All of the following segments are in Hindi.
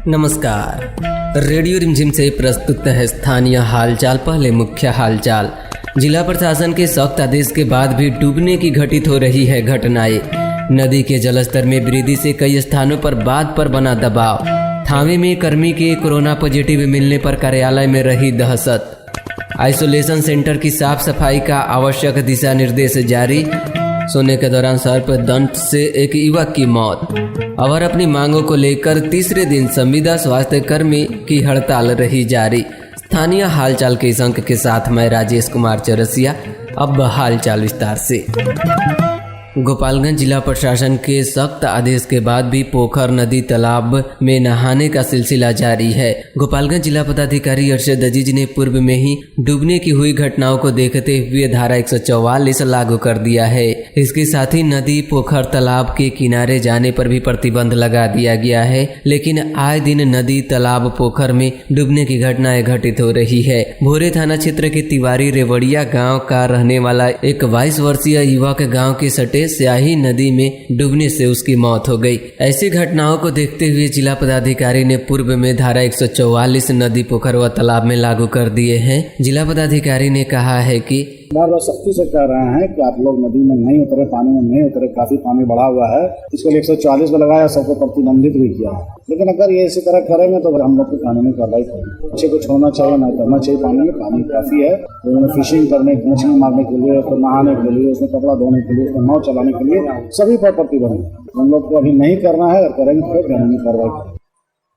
नमस्कार, रेडियो रिमझिम से प्रस्तुत है स्थानीय हालचाल। पहले मुख्य हालचाल। जिला प्रशासन के सख्त आदेश के बाद भी डूबने की घटित हो रही है घटनाएं। नदी के जलस्तर में वृद्धि से कई स्थानों पर बांध पर बना दबाव। थावे में कर्मी के कोरोना पॉजिटिव मिलने पर कार्यालय में रही दहशत। आइसोलेशन सेंटर की साफ सफाई का आवश्यक दिशा निर्देश जारी। सोने के दौरान सर्प दंश से एक युवक की मौत। और अपनी मांगों को लेकर तीसरे दिन संविदा स्वास्थ्य कर्मी की हड़ताल रही जारी। स्थानीय हालचाल के इस अंक के साथ मैं राजेश कुमार चौरसिया। अब हालचाल विस्तार से। गोपालगंज जिला प्रशासन के सख्त आदेश के बाद भी पोखर नदी तालाब में नहाने का सिलसिला जारी है। गोपालगंज जिला पदाधिकारी अरशद अजीज ने पूर्व में ही डूबने की हुई घटनाओं को देखते हुए धारा 144 लागू कर दिया है। इसके साथ ही नदी पोखर तालाब के किनारे जाने पर भी प्रतिबंध लगा दिया गया है। लेकिन आए दिन नदी तालाब पोखर में डूबने की घटनाएं घटित हो रही है। भोरे थाना क्षेत्र के तिवारी रेवड़िया गाँव का रहने वाला एक 22 वर्षीय युवक गाँव के सटे स्याही नदी में डूबने से उसकी मौत हो गई। ऐसी घटनाओं को देखते हुए जिला पदाधिकारी ने पूर्व में धारा 144 नदी पोखर व तालाब में लागू कर दिए हैं। जिला पदाधिकारी ने कहा है कि बार बार सख्ती से कह रहे हैं कि आप लोग नदी में नहीं उतरे, पानी में नहीं उतरे। काफी पानी बढ़ा हुआ है, इसके लिए 144 में लगाया, सबको प्रतिबंधित भी किया है। लेकिन अगर ये इसी तरह करेंगे तो हम लोग की कानूनी कार्रवाई करेंगे। बच्चे को छोड़ना चाहिए, नहीं करना चाहिए। पानी काफी है। तो फिशिंग करने, मछली मारने के लिए, तो नहाने के लिए, उसमें कपड़ा धोने के लिए, नाव चलाने के लिए सभी पर प्रतिबंध है। हम लोग को अभी नहीं करना है, और करेंगे तो कानूनी कार्रवाई करेंगे।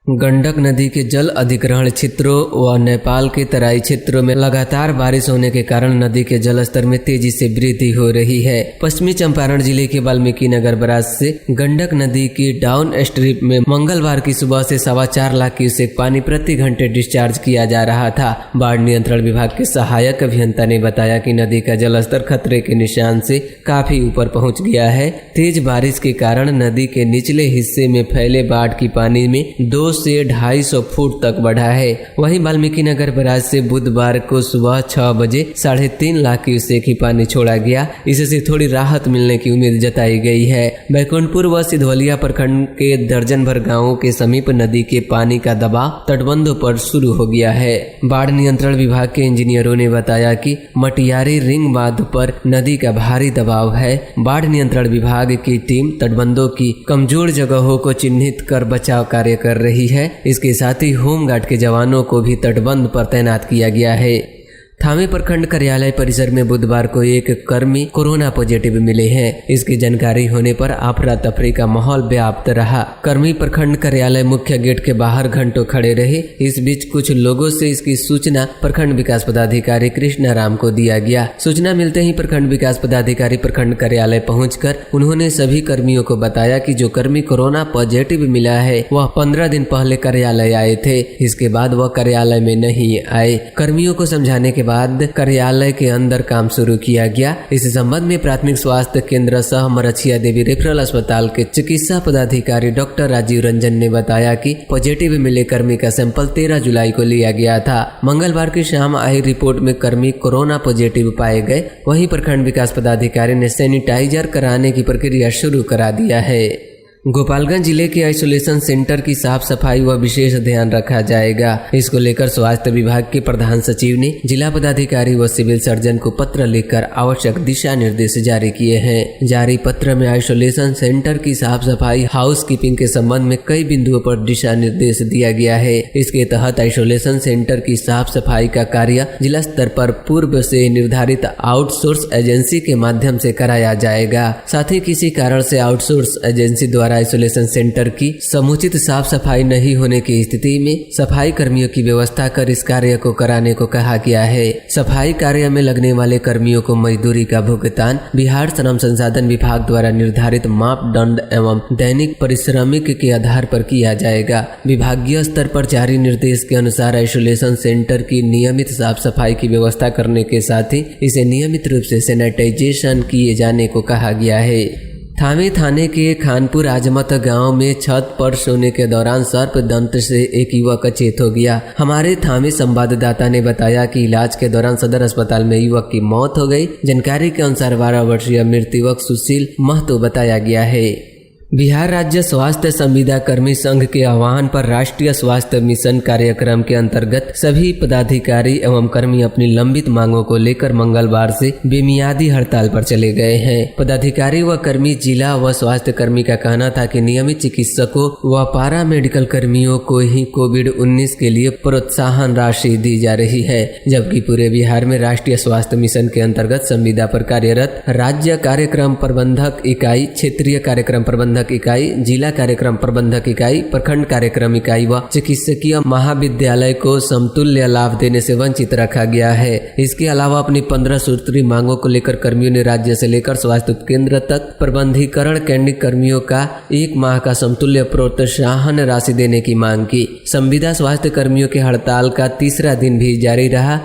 गंडक नदी के जल अधिग्रहण क्षेत्रों व नेपाल के तराई क्षेत्रों में लगातार बारिश होने के कारण नदी के जलस्तर में तेजी से वृद्धि हो रही है। पश्चिमी चंपारण जिले के वाल्मीकि नगर बराज से गंडक नदी की डाउन स्ट्रीम में मंगलवार की सुबह से 4.25 लाख क्यूसेक पानी प्रति घंटे डिस्चार्ज किया जा रहा था। बाढ़ नियंत्रण विभाग के सहायक अभियंता ने बताया कि नदी का जलस्तर खतरे के निशान से काफी ऊपर पहुँच गया है। तेज बारिश के कारण नदी के निचले हिस्से में फैले बाढ़ की पानी में 2 से 250 फुट तक बढ़ा है। वहीं वाल्मीकि नगर बराज से बुधवार को सुबह 6 बजे 3.5 लाख क्यूसेक ही पानी छोड़ा गया। इससे थोड़ी राहत मिलने की उम्मीद जताई गई है। बैकुंठपुर व सिधवलिया प्रखंड के दर्जन भर गाँवों के समीप नदी के पानी का दबाव तटबंधों पर शुरू हो गया है। बाढ़ नियंत्रण विभाग के इंजीनियरों ने बताया कि मटियारी रिंग बांध पर नदी का भारी दबाव है। बाढ़ नियंत्रण विभाग की टीम तटबंधों की कमजोर जगहों को चिन्हित कर बचाव कार्य कर रही है। इसके साथ ही होमगार्ड के जवानों को भी तटबंध पर तैनात किया गया है। थावे प्रखंड कार्यालय परिसर में बुधवार को एक कर्मी कोरोना पॉजिटिव मिले हैं। इसकी जानकारी होने पर अफरा तफरी का माहौल व्याप्त रहा। कर्मी प्रखंड कार्यालय मुख्य गेट के बाहर घंटों खड़े रहे। इस बीच कुछ लोगों से इसकी सूचना प्रखंड विकास पदाधिकारी कृष्णा राम को दिया गया। सूचना मिलते ही प्रखंड विकास पदाधिकारी प्रखंड कार्यालय पहुंचकर उन्होंने सभी कर्मियों को बताया कि जो कर्मी कोरोना पॉजिटिव मिला है वह 15 दिन पहले कार्यालय आए थे। इसके बाद वह कार्यालय में नहीं आए। कर्मियों को समझाने के बाद कार्यालय के अंदर काम शुरू किया गया। इस संबंध में प्राथमिक स्वास्थ्य केंद्र सह मरछिया देवी रेफरल अस्पताल के चिकित्सा पदाधिकारी डॉक्टर राजीव रंजन ने बताया कि पॉजिटिव मिले कर्मी का सैंपल 13 जुलाई को लिया गया था। मंगलवार की शाम आई रिपोर्ट में कर्मी कोरोना पॉजिटिव पाए गए। वहीं प्रखंड विकास पदाधिकारी ने सैनिटाइजर कराने की प्रक्रिया शुरू करा दिया है। गोपालगंज जिले के आइसोलेशन सेंटर की साफ सफाई व विशेष ध्यान रखा जाएगा। इसको लेकर स्वास्थ्य विभाग के प्रधान सचिव ने जिला पदाधिकारी व सिविल सर्जन को पत्र लिखकर आवश्यक दिशा निर्देश जारी किए हैं। जारी पत्र में आइसोलेशन सेंटर की साफ सफाई, हाउस कीपिंग के संबंध में कई बिंदुओं पर दिशा निर्देश दिया गया है। इसके तहत आइसोलेशन सेंटर की साफ सफाई का कार्य जिला स्तर पर पूर्व से निर्धारित आउटसोर्स एजेंसी के माध्यम से कराया जाएगा। साथ ही किसी कारण से आउटसोर्स एजेंसी द्वारा आइसोलेशन सेंटर की समुचित साफ सफाई नहीं होने की स्थिति में सफाई कर्मियों की व्यवस्था कर इस कार्य को कराने को कहा गया है। सफाई कार्य में लगने वाले कर्मियों को मजदूरी का भुगतान बिहार श्रम संसाधन विभाग द्वारा निर्धारित मापदंड एवं दैनिक पारिश्रमिक के आधार पर किया जाएगा। विभागीय स्तर पर जारी निर्देश के अनुसार आइसोलेशन सेंटर की नियमित साफ सफाई की व्यवस्था करने के साथ ही इसे नियमित रूप से सैनिटाइजेशन किए जाने को कहा गया है। थावे थाने के खानपुर आजमत गांव में छत पर सोने के दौरान सर्प दंत से एक युवक अचेत हो गया। हमारे थावे संवाददाता ने बताया कि इलाज के दौरान सदर अस्पताल में युवक की मौत हो गई। जानकारी के अनुसार 12 वर्षीय मृत युवक सुशील महतो बताया गया है। बिहार राज्य स्वास्थ्य संविदा कर्मी संघ के आह्वान पर राष्ट्रीय स्वास्थ्य मिशन कार्यक्रम के अंतर्गत सभी पदाधिकारी एवं कर्मी अपनी लंबित मांगों को लेकर मंगलवार से बेमियादी हड़ताल पर चले गए हैं। पदाधिकारी व कर्मी जिला व स्वास्थ्य कर्मी का कहना था कि नियमित चिकित्सकों व पारा मेडिकल कर्मियों को ही कोविड-19 के लिए प्रोत्साहन राशि दी जा रही है, जबकि पूरे बिहार में राष्ट्रीय स्वास्थ्य मिशन के अंतर्गत संविदा पर कार्यरत राज्य कार्यक्रम प्रबंधक इकाई, क्षेत्रीय कार्यक्रम प्रबंधक इकाई, जिला कार्यक्रम प्रबंधक इकाई, प्रखंड कार्यक्रम इकाई व चिकित्सकीय महाविद्यालय को समतुल्य लाभ देने से वंचित रखा गया है। इसके अलावा अपनी 15 सूत्री मांगों को लेकर कर्मियों ने राज्य से लेकर स्वास्थ्य केंद्र तक प्रबंधीकरण कैंडिक कर्मियों का 1 माह का समतुल्य प्रोत्साहन राशि देने की मांग की। संविदा स्वास्थ्य कर्मियों के हड़ताल का तीसरा दिन भी जारी रहा।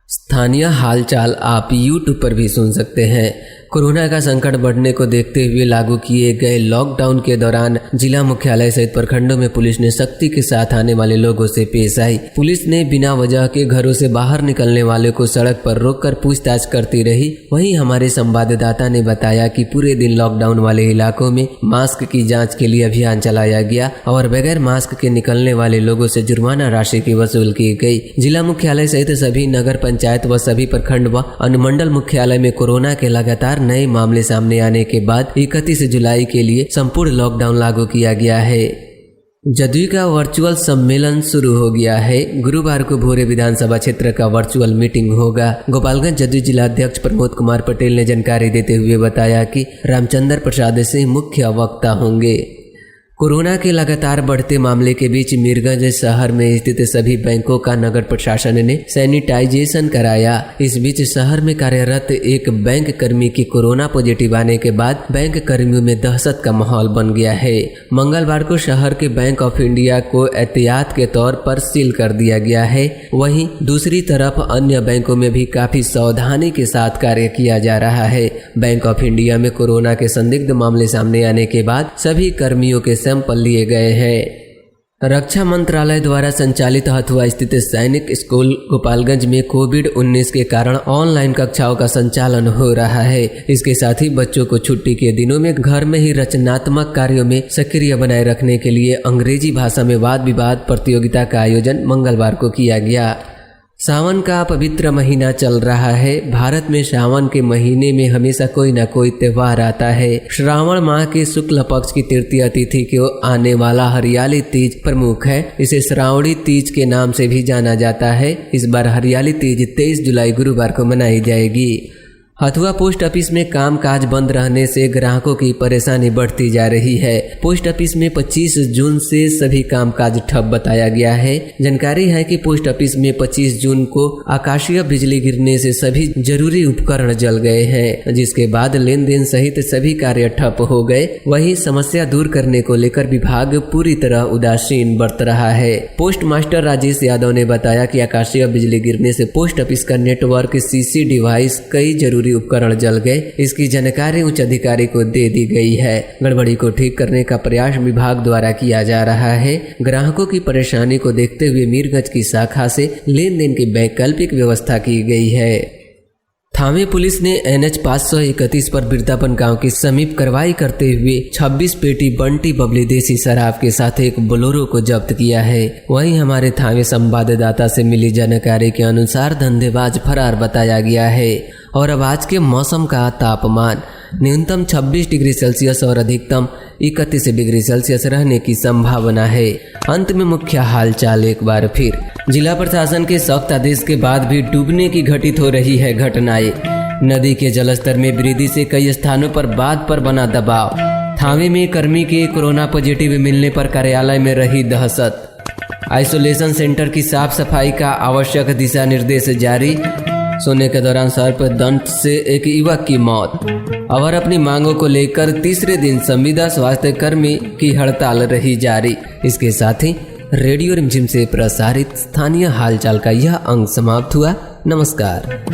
स्थानीय हालचाल आप YouTube पर भी सुन सकते हैं। कोरोना का संकट बढ़ने को देखते हुए लागू किए गए लॉकडाउन के दौरान जिला मुख्यालय सहित प्रखंडों में पुलिस ने सख्ती के साथ आने वाले लोगों से पेश आई। पुलिस ने बिना वजह के घरों से बाहर निकलने वाले को सड़क पर रोककर पूछताछ करती रही। वहीं हमारे संवाददाता ने बताया कि पूरे दिन लॉकडाउन वाले इलाकों में मास्क की जाँच के लिए अभियान चलाया गया और बगैर मास्क के निकलने वाले लोगों से जुर्माना राशि की वसूल की गई। जिला मुख्यालय सहित सभी नगर पंचायत व सभी प्रखंड व अनुमंडल मुख्यालय में कोरोना के लगातार नए मामले सामने आने के बाद 31 जुलाई के लिए संपूर्ण लॉकडाउन लागू किया गया है। जदयू का वर्चुअल सम्मेलन शुरू हो गया है। गुरुवार को भोरे विधानसभा क्षेत्र का वर्चुअल मीटिंग होगा। गोपालगंज जदयू जिला अध्यक्ष प्रमोद कुमार पटेल ने जानकारी देते हुए बताया कि रामचंद्र प्रसाद सिंह मुख्य वक्ता होंगे। कोरोना के लगातार बढ़ते मामले के बीच मीरगंज शहर में स्थित सभी बैंकों का नगर प्रशासन ने सैनिटाइजेशन कराया। इस बीच शहर में कार्यरत एक बैंक कर्मी की कोरोना पॉजिटिव आने के बाद बैंक कर्मियों में दहशत का माहौल बन गया है। मंगलवार को शहर के बैंक ऑफ इंडिया को एहतियात के तौर पर सील कर दिया गया है। वहीं दूसरी तरफ अन्य बैंकों में भी काफी सावधानी के साथ कार्य किया जा रहा है। बैंक ऑफ इंडिया में कोरोना के संदिग्ध मामले सामने आने के बाद सभी कर्मियों के सैंपल लिए गए हैं। रक्षा मंत्रालय द्वारा संचालित हथुआ स्थित सैनिक स्कूल गोपालगंज में कोविड-19 के कारण ऑनलाइन कक्षाओं का संचालन हो रहा है। इसके साथ ही बच्चों को छुट्टी के दिनों में घर में ही रचनात्मक कार्यों में सक्रिय बनाए रखने के लिए अंग्रेजी भाषा में वाद विवाद प्रतियोगिता का आयोजन मंगलवार को किया गया। सावन का पवित्र महीना चल रहा है। भारत में सावन के महीने में हमेशा कोई न कोई त्योहार आता है। श्रावण माह के शुक्ल पक्ष की तृतीया तिथि को आने वाला हरियाली तीज प्रमुख है। इसे श्रावणी तीज के नाम से भी जाना जाता है। इस बार हरियाली तीज 23 जुलाई गुरुवार को मनाई जाएगी। हथुआ पोस्ट ऑफिस में कामकाज बंद रहने से ग्राहकों की परेशानी बढ़ती जा रही है। पोस्ट ऑफिस में 25 जून से सभी कामकाज ठप बताया गया है। जानकारी है कि पोस्ट ऑफिस में 25 जून को आकाशीय बिजली गिरने से सभी जरूरी उपकरण जल गए हैं, जिसके बाद लेन देन सहित सभी कार्य ठप हो गए। वहीं समस्या दूर करने को लेकर विभाग पूरी तरह उदासीन बरत रहा है। पोस्ट मास्टर राजेश यादव ने बताया कि आकाशीय बिजली गिरने से पोस्ट ऑफिस का नेटवर्क, सीसी डिवाइस, कई जरूरी उपकरण जल गए। इसकी जानकारी उच्च अधिकारी को दे दी गई है। गड़बड़ी को ठीक करने का प्रयास विभाग द्वारा किया जा रहा है। ग्राहकों की परेशानी को देखते हुए मीरगंज की शाखा से लेन देन की वैकल्पिक व्यवस्था की गई है। थावे पुलिस ने NH 531 पर बिरतापन गांव के समीप कार्रवाई करते हुए 26 पेटी बंटी बबली देसी शराब के साथ एक बोलेरो को जब्त किया है। वहीं हमारे थावे संवाददाता से मिली जानकारी के अनुसार धंधेबाज फरार बताया गया है। और अब आज के मौसम का तापमान न्यूनतम 26 डिग्री सेल्सियस और अधिकतम 31 डिग्री सेल्सियस रहने की संभावना है। अंत में मुख्य हालचाल एक बार फिर। जिला प्रशासन के सख्त आदेश के बाद भी डूबने की घटित हो रही है घटनाएं। नदी के जलस्तर में वृद्धि से कई स्थानों पर बांध पर बना दबाव। थावे में कर्मी के कोरोना पॉजिटिव मिलने पर कार्यालय में रही दहशत। आइसोलेशन सेंटर की साफ सफाई का आवश्यक दिशा निर्देश जारी। सोने के दौरान सर्प दंत से एक युवक की मौत। और अपनी मांगों को लेकर तीसरे दिन संविदा स्वास्थ्य कर्मी की हड़ताल रही जारी। इसके साथ ही रेडियो रिमझिम से प्रसारित स्थानीय हालचाल का यह अंक समाप्त हुआ। नमस्कार।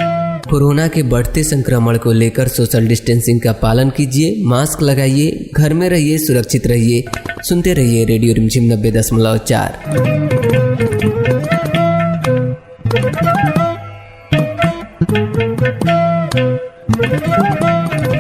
कोरोना के बढ़ते संक्रमण को लेकर सोशल डिस्टेंसिंग का पालन कीजिए, मास्क लगाइए, घर में रहिए, सुरक्षित रहिए। सुनते रहिए रेडियो रिमझिम 90.4।